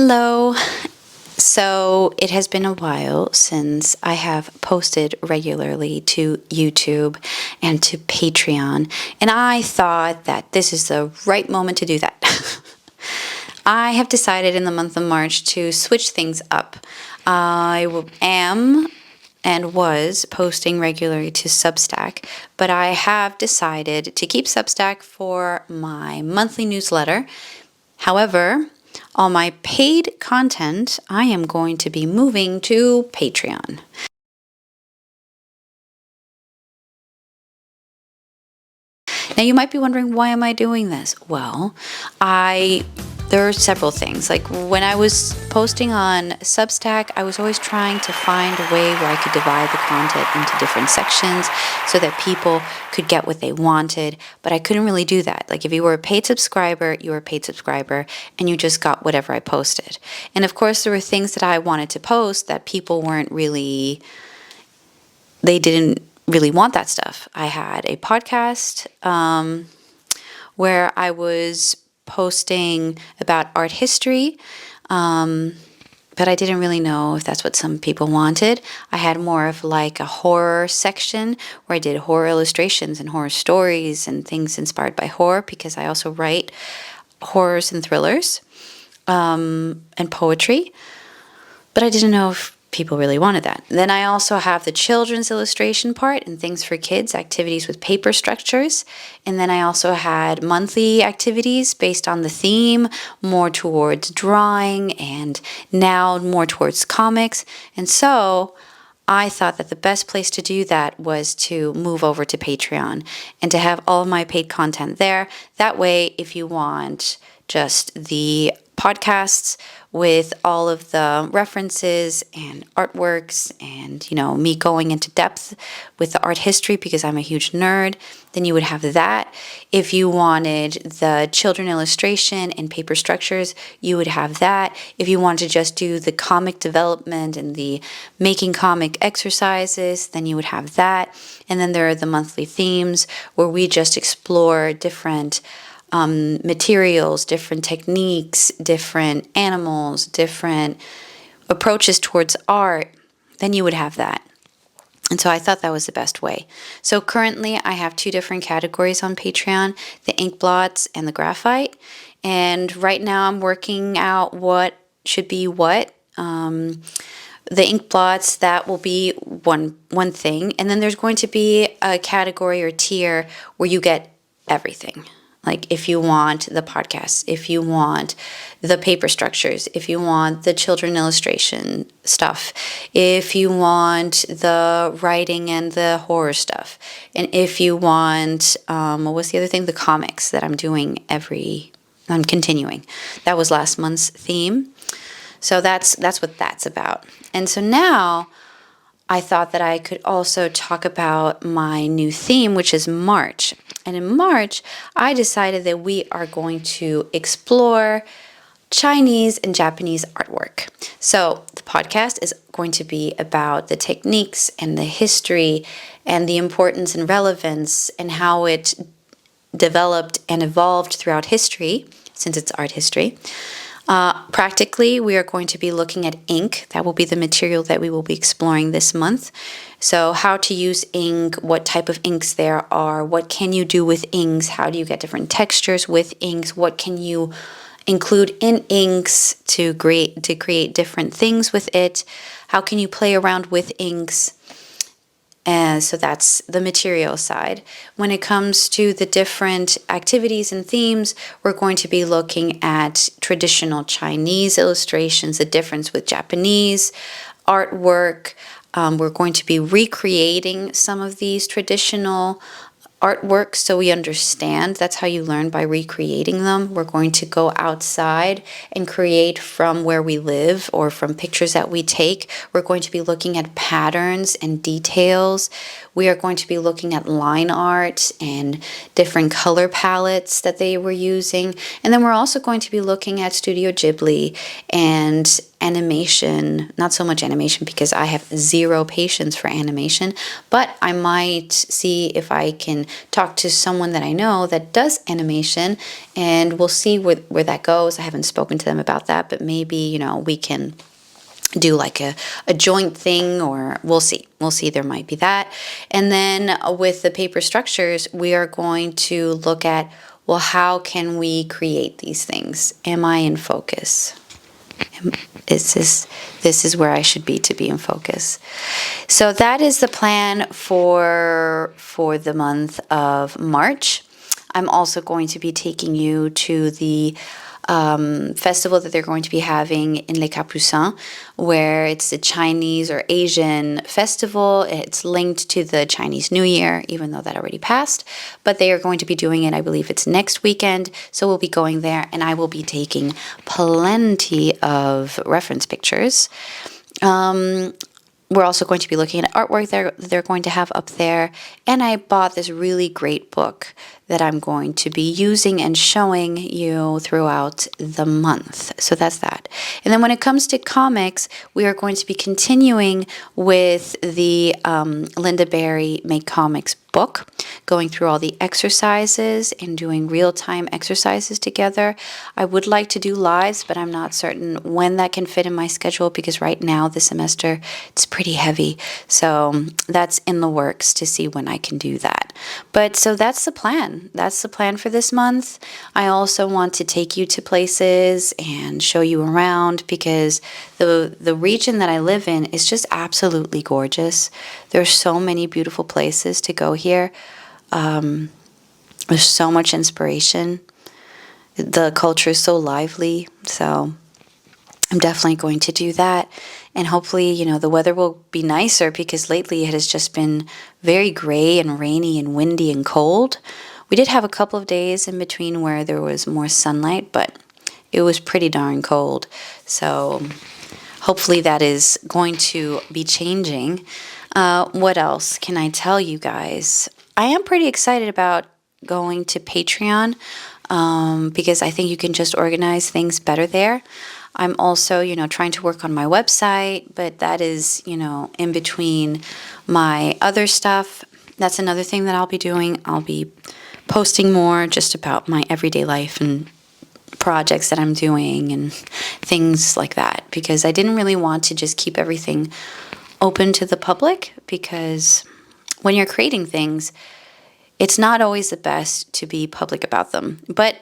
Hello. So it has been a while since I have posted regularly to YouTube and to Patreon, and I thought that this is the right moment to do that. I have decided in the month of March to switch things up. Am and was posting regularly to Substack, but I have decided to keep Substack for my monthly newsletter. However, all my paid content, I am going to be moving to Patreon. Now you might be wondering, why am I doing this? Well, there are several things. Like when I was posting on Substack, I was always trying to find a way where I could divide the content into different sections so that people could get what they wanted, but I couldn't really do that. Like if you were a paid subscriber, you were a paid subscriber and you just got whatever I posted. And of course, there were things that I wanted to post that people they didn't really want that stuff. I had a podcast where I was posting about art history, but I didn't really know if that's what some people wanted. I had more of like a horror section where I did horror illustrations and horror stories and things inspired by horror, because I also write horrors and thrillers and poetry, but I didn't know if people really wanted that. Then I also have the children's illustration part and things for kids, activities with paper structures. And then I also had monthly activities based on the theme, more towards drawing and now more towards comics. And so I thought that the best place to do that was to move over to Patreon and to have all of my paid content there. That way, if you want just the podcasts with all of the references and artworks and, me going into depth with the art history because I'm a huge nerd, then you would have that. If you wanted the children illustration and paper structures, you would have that. If you wanted to just do the comic development and the making comic exercises, then you would have that. And then there are the monthly themes where we just explore different materials, different techniques, different animals, different approaches towards art, then you would have that. And so I thought that was the best way. So currently I have two different categories on Patreon, the ink blots and the graphite. And right now I'm working out what should be what. The ink blots, that will be one thing. And then there's going to be a category or tier where you get everything. Like if you want the podcasts, if you want the paper structures, if you want the children illustration stuff, if you want the writing and the horror stuff, and if you want, what was the other thing? The comics that I'm doing I'm continuing. That was last month's theme. So that's what that's about. And so now I thought that I could also talk about my new theme, which is March. And in March, I decided that we are going to explore Chinese and Japanese artwork. So the podcast is going to be about the techniques and the history and the importance and relevance and how it developed and evolved throughout history, since it's art history. Practically, we are going to be looking at ink. That will be the material that we will be exploring this month. So how to use ink, what type of inks there are, what can you do with inks, how do you get different textures with inks, what can you include in inks to create different things with it, how can you play around with inks. And so that's the material side. When it comes to the different activities and themes, we're going to be looking at traditional Chinese illustrations, the difference with Japanese artwork. We're going to be recreating some of these traditional artwork so we understand. That's how you learn, by recreating them. We're going to go outside and create from where we live or from pictures that we take. We're going to be looking at patterns and details. We are going to be looking at line art and different color palettes that they were using. And then we're also going to be looking at Studio Ghibli and animation. Not so much animation because I have zero patience for animation, but I might see if I can talk to someone that I know that does animation, and we'll see where that goes. I haven't spoken to them about that, but maybe, we can do like a joint thing, or we'll see. There might be that. And then with the paper structures, we are going to look at, well, how can we create these things? Am I in focus? This is where I should be to be in focus. So that is the plan for the month of March. I'm also going to be taking you to the festival that they're going to be having in Les Capucins, where it's a Chinese or Asian festival. It's linked to the Chinese New Year, even though that already passed. But they are going to be doing it, I believe it's next weekend. So we'll be going there, and I will be taking plenty of reference pictures. We're also going to be looking at artwork they're going to have up there. And I bought this really great book that I'm going to be using and showing you throughout the month. So that's that. And then when it comes to comics, we are going to be continuing with the Linda Berry Make Comics book, going through all the exercises and doing real-time exercises together. I would like to do lives, but I'm not certain when that can fit in my schedule, because right now this semester it's pretty heavy. So that's in the works to see when I can do that. But so that's the plan. That's the plan for this month. I also want to take you to places and show you around, because the region that I live in is just absolutely gorgeous. There's so many beautiful places to go here. There's so much inspiration. The culture is so lively. So I'm definitely going to do that. And hopefully, the weather will be nicer, because lately it has just been very gray and rainy and windy and cold. We did have a couple of days in between where there was more sunlight, but it was pretty darn cold. So hopefully that is going to be changing. What else can I tell you guys? I am pretty excited about going to Patreon, because I think you can just organize things better there. I'm also, trying to work on my website, but that is, in between my other stuff. That's another thing that I'll be doing. I'll be posting more just about my everyday life and projects that I'm doing and things like that, because I didn't really want to just keep everything open to the public, because when you're creating things, it's not always the best to be public about them. But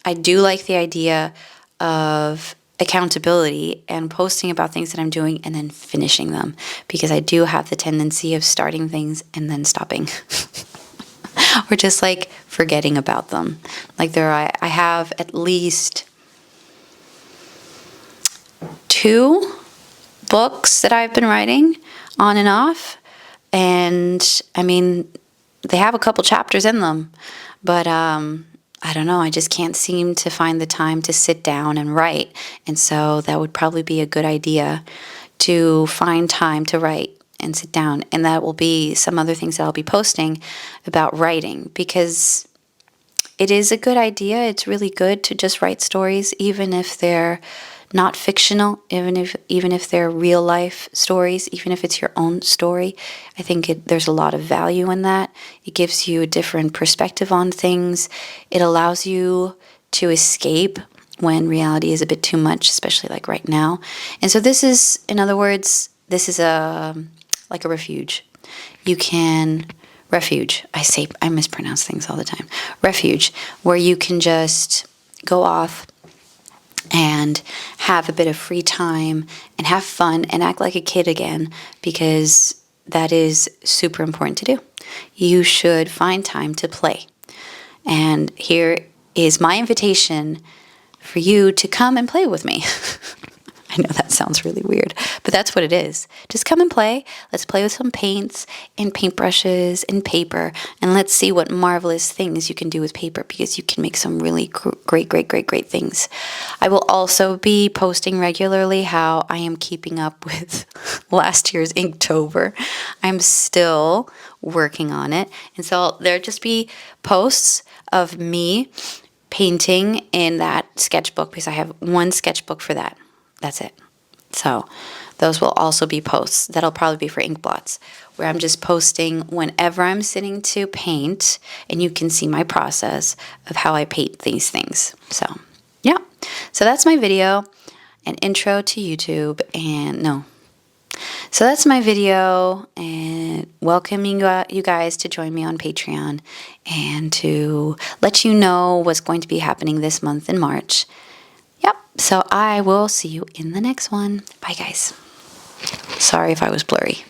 I do like the idea of accountability and posting about things that I'm doing and then finishing them, because I do have the tendency of starting things and then stopping or just like forgetting about them. Like I have at least 2 books that I've been writing on and off, and I mean, they have a couple chapters in them, but I don't know, I just can't seem to find the time to sit down and write. And so that would probably be a good idea, to find time to write and sit down. And that will be some other things that I'll be posting about writing, because it is a good idea. It's really good to just write stories, even if they're not fictional, even if they're real life stories, even if it's your own story. I think there's a lot of value in that. It gives you a different perspective on things. It allows you to escape when reality is a bit too much, especially like right now. And so this is, in other words, this is like a refuge. Refuge. I mispronounce things all the time. Refuge, where you can just go off and have a bit of free time and have fun and act like a kid again, because that is super important to do. You should find time to play. And here is my invitation for you to come and play with me. I know that sounds really weird, but that's what it is. Just come and play. Let's play with some paints and paintbrushes and paper, and let's see what marvelous things you can do with paper, because you can make some really great things. I will also be posting regularly how I am keeping up with last year's Inktober. I'm still working on it, and so there'll just be posts of me painting in that sketchbook, because I have one sketchbook for that. That's it. So those will also be posts. That'll probably be for ink blots, where I'm just posting whenever I'm sitting to paint, and you can see my process of how I paint these things. So yeah, so that's my video, an intro to YouTube, and no. So that's my video, and welcoming you guys to join me on Patreon and to let you know what's going to be happening this month in March. Yep, so I will see you in the next one. Bye, guys. Sorry if I was blurry.